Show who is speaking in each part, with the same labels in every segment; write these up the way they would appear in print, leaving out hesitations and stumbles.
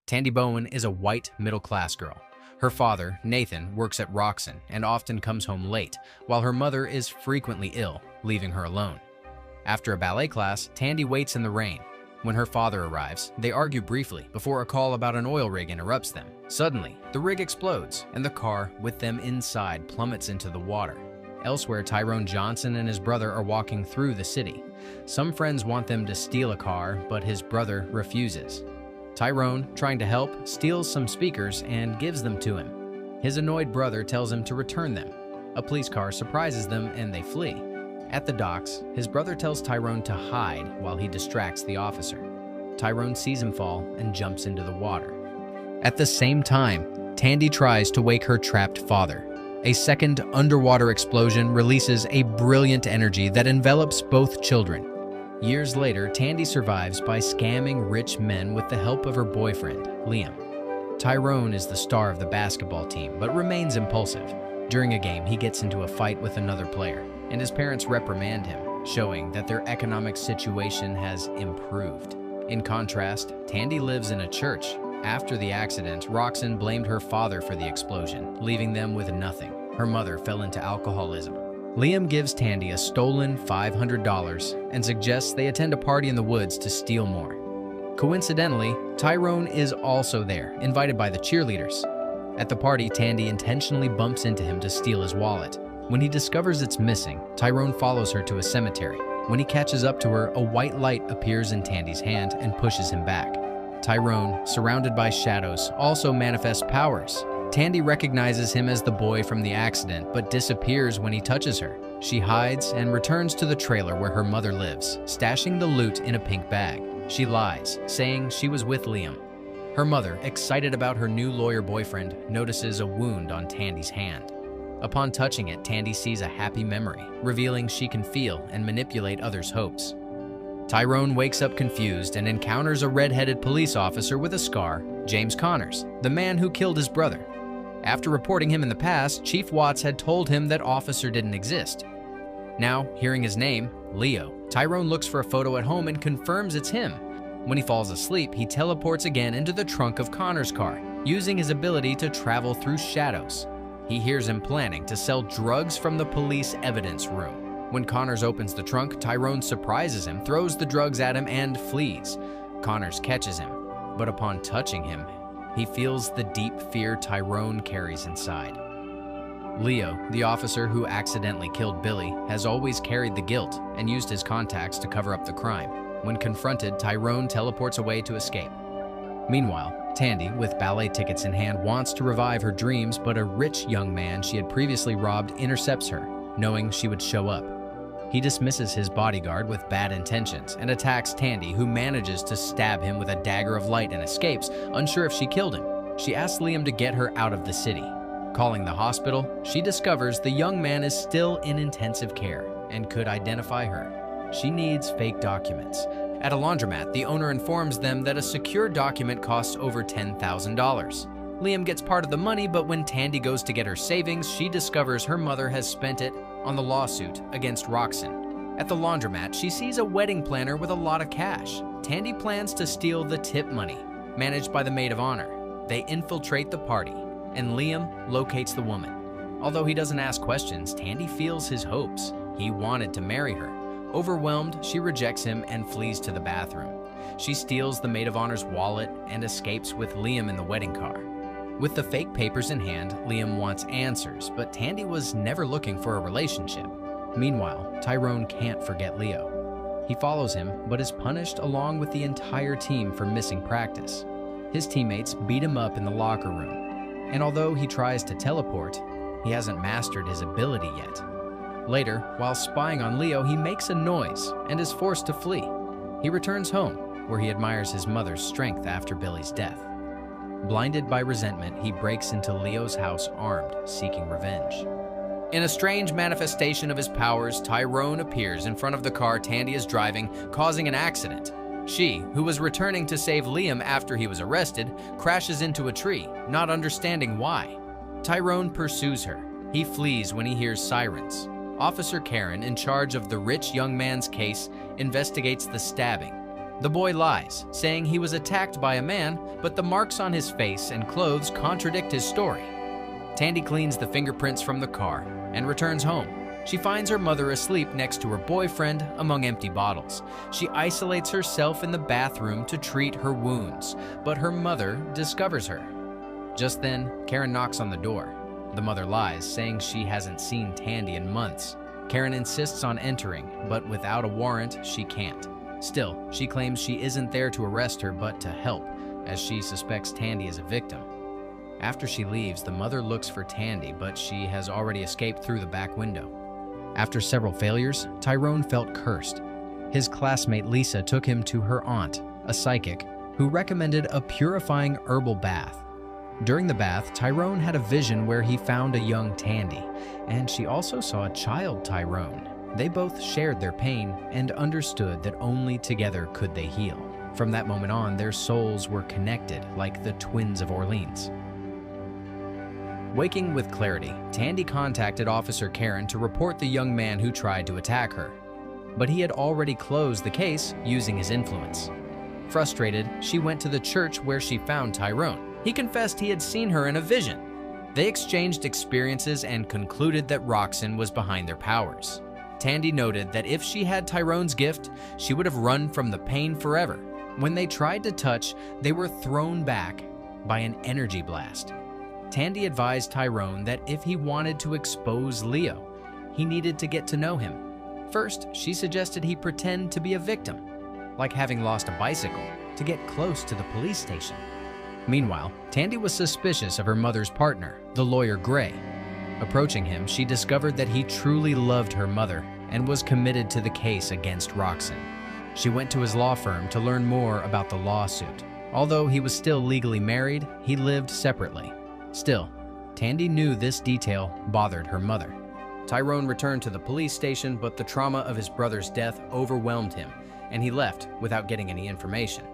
Speaker 1: Tandy Bowen is a white middle-class girl. Her father, Nathan, works at Roxon and often comes home late, while her mother is frequently ill, leaving her alone. After a ballet class, Tandy waits in the rain. When her father arrives, they argue briefly before a call about an oil rig interrupts them. Suddenly, the rig explodes, and the car, with them inside, plummets into the water. Elsewhere, Tyrone Johnson and his brother are walking through the city. Some friends want them to steal a car, but his brother refuses. Tyrone, trying to help, steals some speakers and gives them to him. His annoyed brother tells him to return them. A police car surprises them and they flee. At the docks, his brother tells Tyrone to hide while he distracts the officer. Tyrone sees him fall and jumps into the water. At the same time, Tandy tries to wake her trapped father. A second underwater explosion releases a brilliant energy that envelops both children. Years later, Tandy survives by scamming rich men with the help of her boyfriend, Liam. Tyrone is the star of the basketball team, but remains impulsive. During a game, he gets into a fight with another player, and his parents reprimand him, showing that their economic situation has improved. In contrast, Tandy lives in a church. After the accident, Roxon blamed her father for the explosion, leaving them with nothing. Her mother fell into alcoholism. Liam gives Tandy a stolen $500 and suggests they attend a party in the woods to steal more. Coincidentally, Tyrone is also there, invited by the cheerleaders. At the party, Tandy intentionally bumps into him to steal his wallet. When he discovers it's missing, Tyrone follows her to a cemetery. When he catches up to her, a white light appears in Tandy's hand and pushes him back. Tyrone, surrounded by shadows, also manifests powers. Tandy recognizes him as the boy from the accident, but disappears when he touches her. She hides and returns to the trailer where her mother lives, stashing the loot in a pink bag. She lies, saying she was with Liam. Her mother, excited about her new lawyer boyfriend, notices a wound on Tandy's hand. Upon touching it, Tandy sees a happy memory, revealing she can feel and manipulate others' hopes. Tyrone wakes up confused and encounters a red-headed police officer with a scar, James Connors, the man who killed his brother. After reporting him in the past, Chief Watts had told him that officer didn't exist. Now, hearing his name, Leo, Tyrone looks for a photo at home and confirms it's him. When he falls asleep, he teleports again into the trunk of Connor's car, using his ability to travel through shadows. He hears him planning to sell drugs from the police evidence room. When Connors opens the trunk, Tyrone surprises him, throws the drugs at him, and flees. Connors catches him, but upon touching him, he feels the deep fear Tyrone carries inside. Leo, the officer who accidentally killed Billy, has always carried the guilt and used his contacts to cover up the crime. When confronted, Tyrone teleports away to escape. Meanwhile, Tandy, with ballet tickets in hand, wants to revive her dreams, but a rich young man she had previously robbed intercepts her, knowing she would show up. He dismisses his bodyguard with bad intentions and attacks Tandy, who manages to stab him with a dagger of light and escapes, unsure if she killed him. She asks Liam to get her out of the city. Calling the hospital, she discovers the young man is still in intensive care and could identify her. She needs fake documents. At a laundromat, the owner informs them that a secure document costs over $10,000. Liam gets part of the money, but when Tandy goes to get her savings, she discovers her mother has spent it on the lawsuit against Roxon. At the laundromat, she sees a wedding planner with a lot of cash. Tandy plans to steal the tip money, managed by the maid of honor. They infiltrate the party, and Liam locates the woman. Although he doesn't ask questions, Tandy feels his hopes. He wanted to marry her. Overwhelmed, she rejects him and flees to the bathroom. She steals the maid of honor's wallet and escapes with Liam in the wedding car. With the fake papers in hand, Liam wants answers, but Tandy was never looking for a relationship. Meanwhile, Tyrone can't forget Leo. He follows him, but is punished along with the entire team for missing practice. His teammates beat him up in the locker room, and although he tries to teleport, he hasn't mastered his ability yet. Later, while spying on Leo, he makes a noise and is forced to flee. He returns home, where he admires his mother's strength after Billy's death. Blinded by resentment, he breaks into Leo's house armed, seeking revenge. In a strange manifestation of his powers, Tyrone appears in front of the car Tandy is driving, causing an accident. She, who was returning to save Liam after he was arrested, crashes into a tree, not understanding why. Tyrone pursues her. He flees when he hears sirens. Officer Karen, in charge of the rich young man's case, investigates the stabbing. The boy lies, saying he was attacked by a man, but the marks on his face and clothes contradict his story. Tandy cleans the fingerprints from the car and returns home. She finds her mother asleep next to her boyfriend among empty bottles. She isolates herself in the bathroom to treat her wounds, but her mother discovers her. Just then, Karen knocks on the door. The mother lies, saying she hasn't seen Tandy in months. Karen insists on entering, but without a warrant, she can't. Still, she claims she isn't there to arrest her, but to help, as she suspects Tandy is a victim. After she leaves, the mother looks for Tandy, but she has already escaped through the back window. After several failures, Tyrone felt cursed. His classmate Lisa took him to her aunt, a psychic, who recommended a purifying herbal bath. During the bath, Tyrone had a vision where he found a young Tandy, and she also saw a child Tyrone. They both shared their pain and understood that only together could they heal. From that moment on, their souls were connected like the twins of Orleans. Waking with clarity, Tandy contacted Officer Karen to report the young man who tried to attack her. But he had already closed the case using his influence. Frustrated, she went to the church where she found Tyrone. He confessed he had seen her in a vision. They exchanged experiences and concluded that Roxanne was behind their powers. Tandy noted that if she had Tyrone's gift, she would have run from the pain forever. When they tried to touch, they were thrown back by an energy blast. Tandy advised Tyrone that if he wanted to expose Leo, he needed to get to know him. First, she suggested he pretend to be a victim, like having lost a bicycle, to get close to the police station. Meanwhile, Tandy was suspicious of her mother's partner, the lawyer Gray. Approaching him, she discovered that he truly loved her mother and was committed to the case against Roxanne. She went to his law firm to learn more about the lawsuit. Although he was still legally married, he lived separately. Still, Tandy knew this detail bothered her mother. Tyrone returned to the police station, but the trauma of his brother's death overwhelmed him, and he left without getting any information.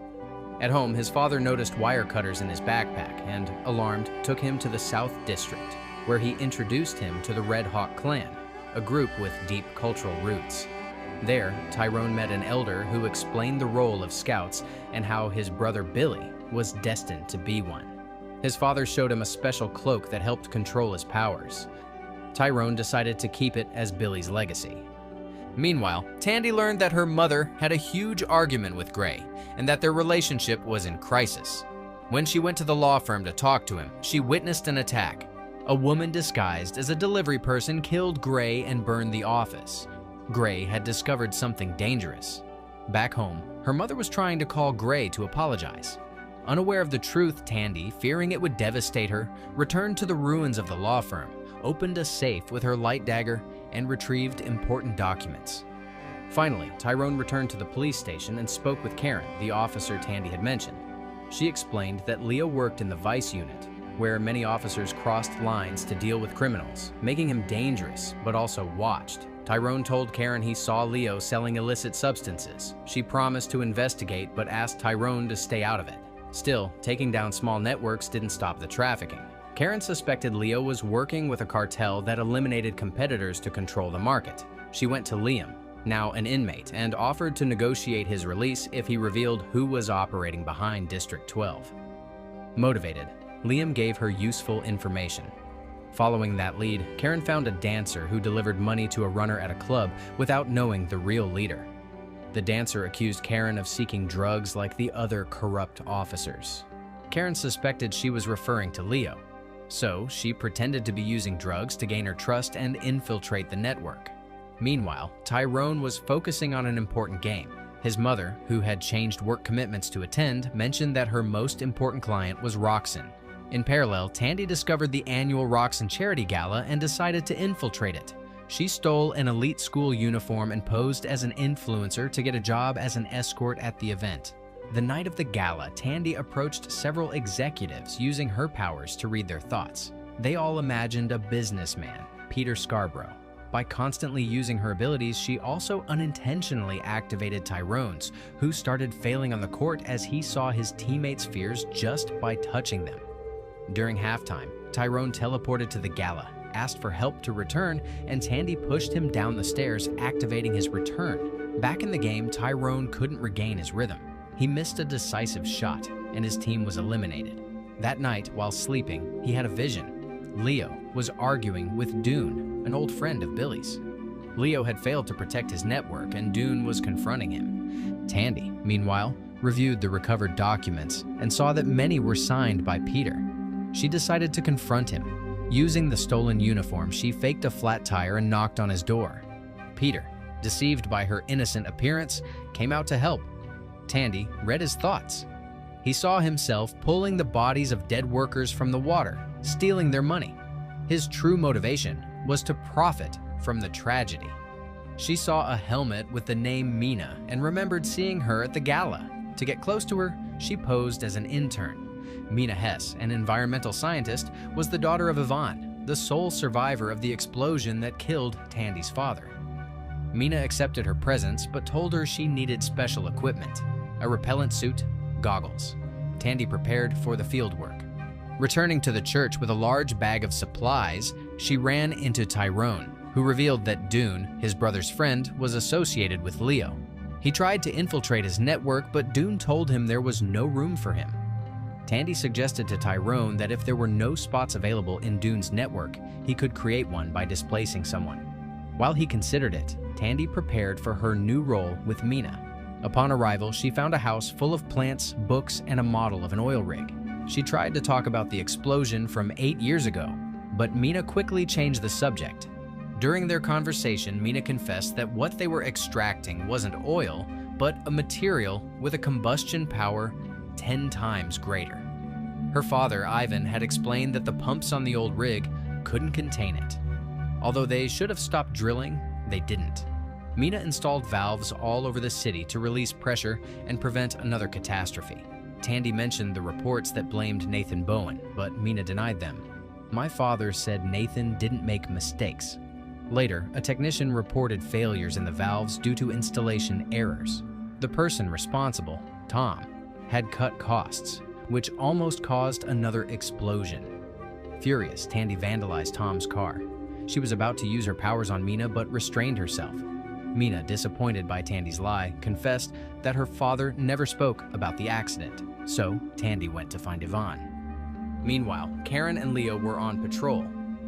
Speaker 1: At home, his father noticed wire cutters in his backpack and, alarmed, took him to the South District, where he introduced him to the Red Hawk Clan, a group with deep cultural roots. There, Tyrone met an elder who explained the role of scouts and how his brother Billy was destined to be one. His father showed him a special cloak that helped control his powers. Tyrone decided to keep it as Billy's legacy. Meanwhile, Tandy learned that her mother had a huge argument with Gray and that their relationship was in crisis. When she went to the law firm to talk to him, she witnessed an attack. A woman disguised as a delivery person killed Gray and burned the office. Gray had discovered something dangerous. Back home, her mother was trying to call Gray to apologize. Unaware of the truth, Tandy, fearing it would devastate her, returned to the ruins of the law firm, opened a safe with her light dagger, and retrieved important documents. Finally, Tyrone returned to the police station and spoke with Karen, the officer Tandy had mentioned. She explained that Leo worked in the vice unit, where many officers crossed lines to deal with criminals, making him dangerous, but also watched. Tyrone told Karen he saw Leo selling illicit substances. She promised to investigate, but asked Tyrone to stay out of it. Still, taking down small networks didn't stop the trafficking. Karen suspected Leo was working with a cartel that eliminated competitors to control the market. She went to Liam, now an inmate, and offered to negotiate his release if he revealed who was operating behind District 12. Motivated, Liam gave her useful information. Following that lead, Karen found a dancer who delivered money to a runner at a club without knowing the real leader. The dancer accused Karen of seeking drugs like the other corrupt officers. Karen suspected she was referring to Leo, so she pretended to be using drugs to gain her trust and infiltrate the network. Meanwhile, Tyrone was focusing on an important game. His mother, who had changed work commitments to attend, mentioned that her most important client was Roxanne. In parallel, Tandy discovered the annual Roxanne Charity Gala and decided to infiltrate it. She stole an elite school uniform and posed as an influencer to get a job as an escort at the event. The night of the gala, Tandy approached several executives using her powers to read their thoughts. They all imagined a businessman, Peter Scarborough. By constantly using her abilities, she also unintentionally activated Tyrone's, who started failing on the court as he saw his teammates' fears just by touching them. During halftime, Tyrone teleported to the gala, asked for help to return, and Tandy pushed him down the stairs, activating his return. Back in the game, Tyrone couldn't regain his rhythm. He missed a decisive shot, and his team was eliminated. That night, while sleeping, he had a vision. Leo was arguing with Dune, an old friend of Billy's. Leo had failed to protect his network, and Dune was confronting him. Tandy, meanwhile, reviewed the recovered documents and saw that many were signed by Peter. She decided to confront him. Using the stolen uniform, she faked a flat tire and knocked on his door. Peter, deceived by her innocent appearance, came out to help. Tandy read his thoughts. He saw himself pulling the bodies of dead workers from the water, stealing their money. His true motivation was to profit from the tragedy. She saw a helmet with the name Mina and remembered seeing her at the gala. To get close to her, she posed as an intern. Mina Hess, an environmental scientist, was the daughter of Yvonne, the sole survivor of the explosion that killed Tandy's father. Mina accepted her presence but told her she needed special equipment, a repellent suit, goggles. Tandy prepared for the field work. Returning to the church with a large bag of supplies, she ran into Tyrone, who revealed that Dune, his brother's friend, was associated with Leo. He tried to infiltrate his network, but Dune told him there was no room for him. Tandy suggested to Tyrone that if there were no spots available in Dune's network, he could create one by displacing someone. While he considered it, Tandy prepared for her new role with Mina. Upon arrival, she found a house full of plants, books, and a model of an oil rig. She tried to talk about the explosion from 8 years ago, but Mina quickly changed the subject. During their conversation, Mina confessed that what they were extracting wasn't oil, but a material with a combustion power 10 times greater. Her father, Ivan, had explained that the pumps on the old rig couldn't contain it. Although they should have stopped drilling, they didn't. Mina installed valves all over the city to release pressure and prevent another catastrophe. Tandy mentioned the reports that blamed Nathan Bowen, but Mina denied them. My father said Nathan didn't make mistakes. Later, a technician reported failures in the valves due to installation errors. The person responsible, Tom, had cut costs, which almost caused another explosion. Furious, Tandy vandalized Tom's car. She was about to use her powers on Mina but restrained herself. Mina, disappointed by Tandy's lie, confessed that her father never spoke about the accident, so Tandy went to find Yvonne. Meanwhile, Karen and Leo were on patrol.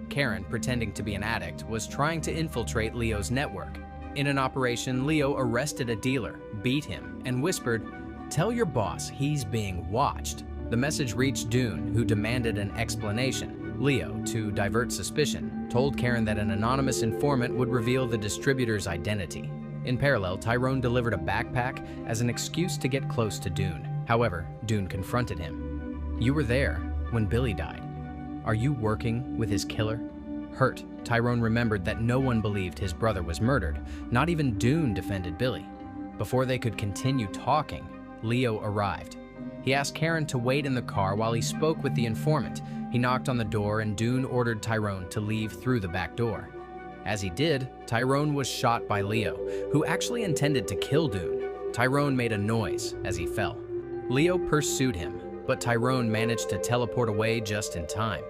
Speaker 1: Karen, pretending to be an addict, was trying to infiltrate Leo's network. In an operation, Leo arrested a dealer, beat him, and whispered, "Tell your boss he's being watched." The message reached Dune, who demanded an explanation. Leo, to divert suspicion, told Karen that an anonymous informant would reveal the distributor's identity. In parallel, Tyrone delivered a backpack as an excuse to get close to Dune. However, Dune confronted him. "You were there when Billy died. Are you working with his killer?" Hurt, Tyrone remembered that no one believed his brother was murdered. Not even Dune defended Billy. Before they could continue talking, Leo arrived. He asked Karen to wait in the car while he spoke with the informant. He knocked on the door and Dune ordered Tyrone to leave through the back door. As he did, Tyrone was shot by Leo, who actually intended to kill Dune. Tyrone made a noise as he fell. Leo pursued him, but Tyrone managed to teleport away just in time.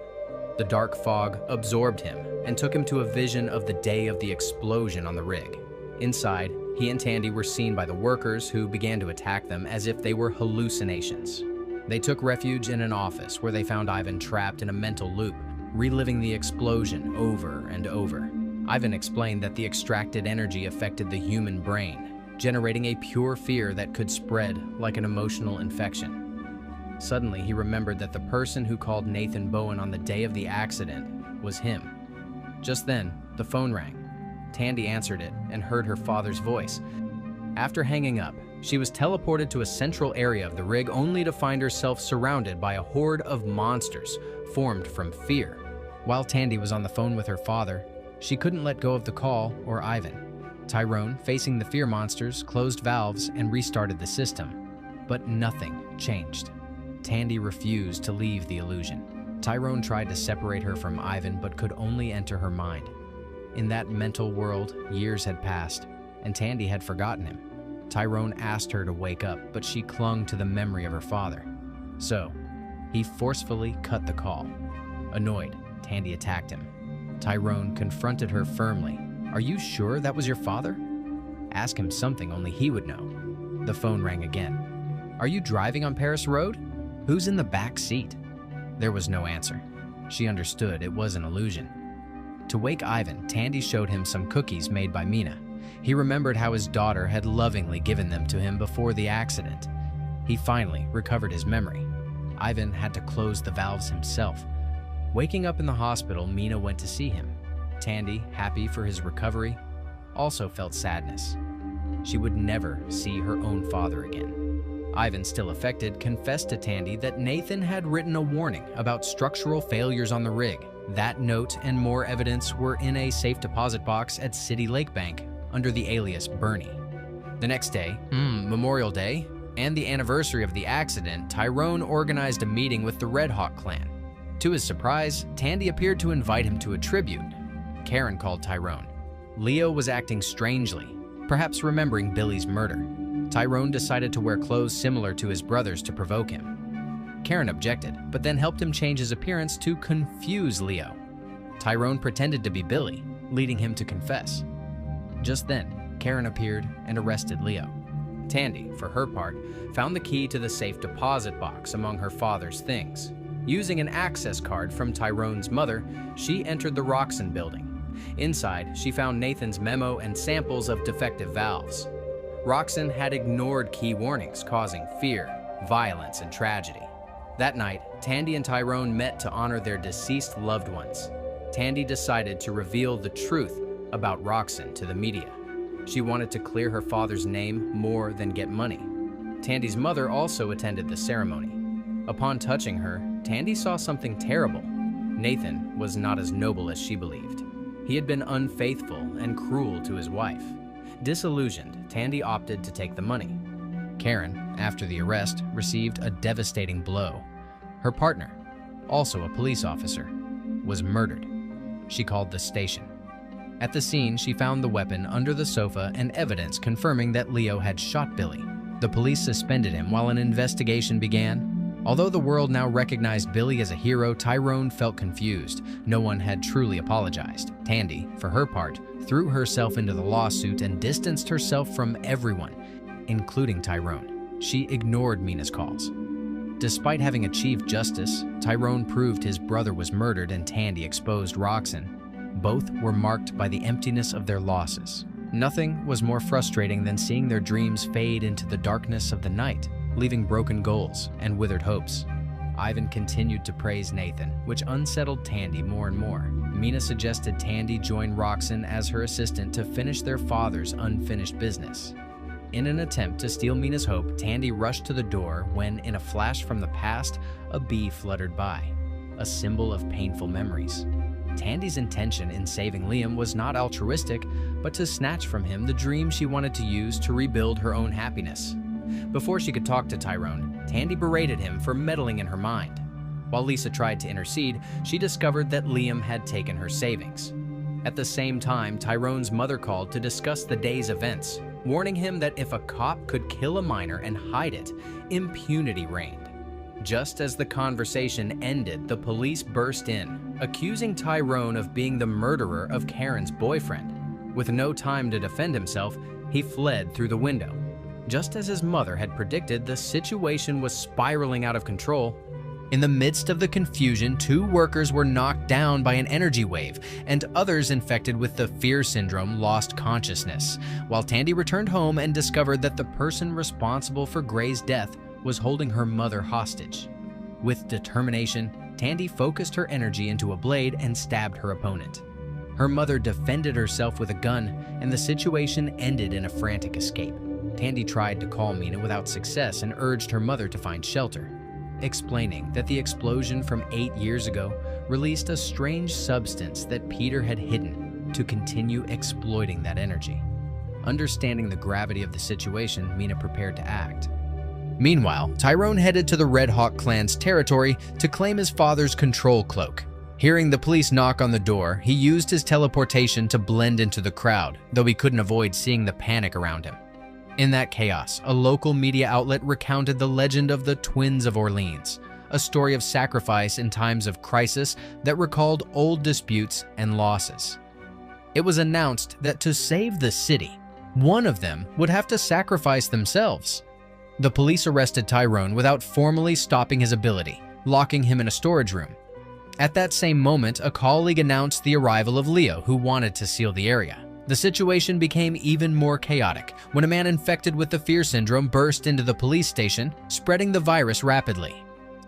Speaker 1: The dark fog absorbed him and took him to a vision of the day of the explosion on the rig. Inside, he and Tandy were seen by the workers, who began to attack them as if they were hallucinations. They took refuge in an office where they found Ivan trapped in a mental loop, reliving the explosion over and over. Ivan explained that the extracted energy affected the human brain, generating a pure fear that could spread like an emotional infection. Suddenly, he remembered that the person who called Nathan Bowen on the day of the accident was him. Just then, the phone rang. Tandy answered it and heard her father's voice. After hanging up, she was teleported to a central area of the rig only to find herself surrounded by a horde of monsters formed from fear. While Tandy was on the phone with her father, she couldn't let go of the call or Ivan. Tyrone, facing the fear monsters, closed valves and restarted the system. But nothing changed. Tandy refused to leave the illusion. Tyrone tried to separate her from Ivan but could only enter her mind. In that mental world, years had passed, and Tandy had forgotten him. Tyrone asked her to wake up, but she clung to the memory of her father. So, he forcefully cut the call. Annoyed, Tandy attacked him. Tyrone confronted her firmly. "Are you sure that was your father? Ask him something only he would know." The phone rang again. "Are you driving on Paris Road? Who's in the back seat?" There was no answer. She understood it was an illusion. To wake Ivan, Tandy showed him some cookies made by Mina. He remembered how his daughter had lovingly given them to him before the accident. He finally recovered his memory. Ivan had to close the valves himself. Waking up in the hospital, Mina went to see him. Tandy, happy for his recovery, also felt sadness. She would never see her own father again. Ivan, still affected, confessed to Tandy that Nathan had written a warning about structural failures on the rig. That note and more evidence were in a safe deposit box at City Lake Bank under the alias Bernie. The next day, Memorial Day, and the anniversary of the accident, Tyrone organized a meeting with the Red Hawk clan. To his surprise, Tandy appeared to invite him to a tribute. Karen called Tyrone. Leo was acting strangely, perhaps remembering Billy's murder. Tyrone decided to wear clothes similar to his brother's to provoke him. Karen objected, but then helped him change his appearance to confuse Leo. Tyrone pretended to be Billy, leading him to confess. Just then, Karen appeared and arrested Leo. Tandy, for her part, found the key to the safe deposit box among her father's things. Using an access card from Tyrone's mother, she entered the Roxon building. Inside, she found Nathan's memo and samples of defective valves. Roxon had ignored key warnings, causing fear, violence, and tragedy. That night, Tandy and Tyrone met to honor their deceased loved ones. Tandy decided to reveal the truth about Roxon to the media. She wanted to clear her father's name more than get money. Tandy's mother also attended the ceremony. Upon touching her, Tandy saw something terrible. Nathan was not as noble as she believed. He had been unfaithful and cruel to his wife. Disillusioned, Tandy opted to take the money. Karen, after the arrest, received a devastating blow. Her partner, also a police officer, was murdered. She called the station. At the scene, she found the weapon under the sofa and evidence confirming that Leo had shot Billy. The police suspended him while an investigation began. Although the world now recognized Billy as a hero, Tyrone felt confused. No one had truly apologized. Tandy, for her part, threw herself into the lawsuit and distanced herself from everyone, including Tyrone. She ignored Mina's calls. Despite having achieved justice, Tyrone proved his brother was murdered and Tandy exposed Roxon. Both were marked by the emptiness of their losses. Nothing was more frustrating than seeing their dreams fade into the darkness of the night, leaving broken goals and withered hopes. Ivan continued to praise Nathan, which unsettled Tandy more and more. Mina suggested Tandy join Roxon as her assistant to finish their father's unfinished business. In an attempt to steal Mina's hope, Tandy rushed to the door when, in a flash from the past, a bee fluttered by, a symbol of painful memories. Tandy's intention in saving Liam was not altruistic, but to snatch from him the dream she wanted to use to rebuild her own happiness. Before she could talk to Tyrone, Tandy berated him for meddling in her mind. While Lisa tried to intercede, she discovered that Liam had taken her savings. At the same time, Tyrone's mother called to discuss the day's events, warning him that if a cop could kill a minor and hide it, impunity reigned. Just as the conversation ended, the police burst in, accusing Tyrone of being the murderer of Karen's boyfriend. With no time to defend himself, he fled through the window. Just as his mother had predicted, the situation was spiraling out of control. In the midst of the confusion, 2 workers were knocked down by an energy wave, and others infected with the fear syndrome lost consciousness, while Tandy returned home and discovered that the person responsible for Gray's death was holding her mother hostage. With determination, Tandy focused her energy into a blade and stabbed her opponent. Her mother defended herself with a gun, and the situation ended in a frantic escape. Tandy tried to call Mina without success and urged her mother to find shelter, explaining that the explosion from 8 years ago released a strange substance that Peter had hidden to continue exploiting that energy. Understanding the gravity of the situation, Mina prepared to act. Meanwhile, Tyrone headed to the Red Hawk clan's territory to claim his father's control cloak. Hearing the police knock on the door, he used his teleportation to blend into the crowd, though he couldn't avoid seeing the panic around him. In that chaos, a local media outlet recounted the legend of the Twins of Orleans, a story of sacrifice in times of crisis that recalled old disputes and losses. It was announced that to save the city, one of them would have to sacrifice themselves. The police arrested Tyrone without formally stopping his ability, locking him in a storage room. At that same moment, a colleague announced the arrival of Leo, who wanted to seal the area. The situation became even more chaotic when a man infected with the fear syndrome burst into the police station, spreading the virus rapidly.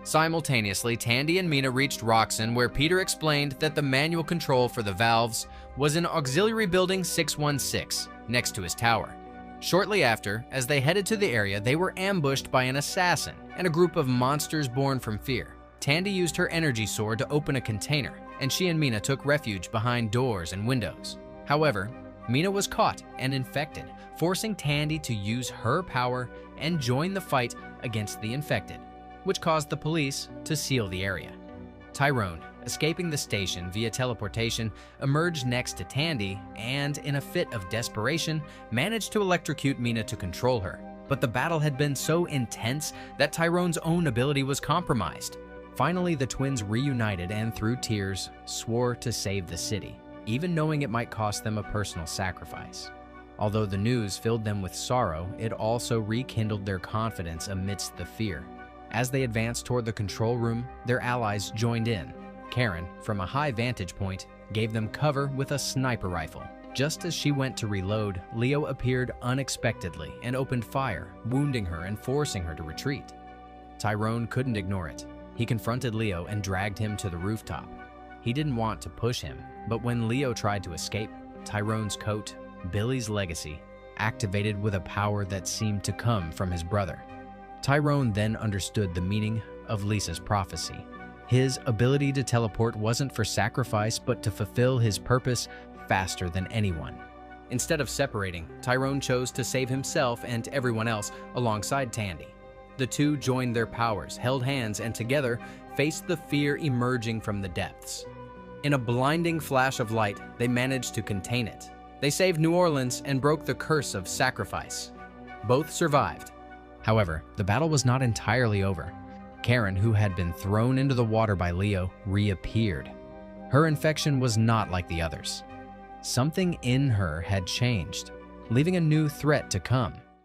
Speaker 1: Simultaneously, Tandy and Mina reached Roxon, where Peter explained that the manual control for the valves was in Auxiliary Building 616, next to his tower. Shortly after, as they headed to the area, they were ambushed by an assassin and a group of monsters born from fear. Tandy used her energy sword to open a container, and she and Mina took refuge behind doors and windows. However, Mina was caught and infected, forcing Tandy to use her power and join the fight against the infected, which caused the police to seal the area. Tyrone, escaping the station via teleportation, emerged next to Tandy and, in a fit of desperation, managed to electrocute Mina to control her. But the battle had been so intense that Tyrone's own ability was compromised. Finally, the twins reunited and, through tears, swore to save the city, even knowing it might cost them a personal sacrifice. Although the news filled them with sorrow, it also rekindled their confidence amidst the fear. As they advanced toward the control room, their allies joined in. Karen, from a high vantage point, gave them cover with a sniper rifle. Just as she went to reload, Leo appeared unexpectedly and opened fire, wounding her and forcing her to retreat. Tyrone couldn't ignore it. He confronted Leo and dragged him to the rooftop. He didn't want to push him, but when Leo tried to escape, Tyrone's coat, Billy's legacy, activated with a power that seemed to come from his brother. Tyrone then understood the meaning of Lisa's prophecy. His ability to teleport wasn't for sacrifice, but to fulfill his purpose faster than anyone. Instead of separating, Tyrone chose to save himself and everyone else alongside Tandy. The two joined their powers, held hands, and together faced the fear emerging from the depths. In a blinding flash of light, they managed to contain it. They saved New Orleans and broke the curse of sacrifice. Both survived. However, the battle was not entirely over. Karen, who had been thrown into the water by Leo, reappeared. Her infection was not like the others. Something in her had changed, leaving a new threat to come.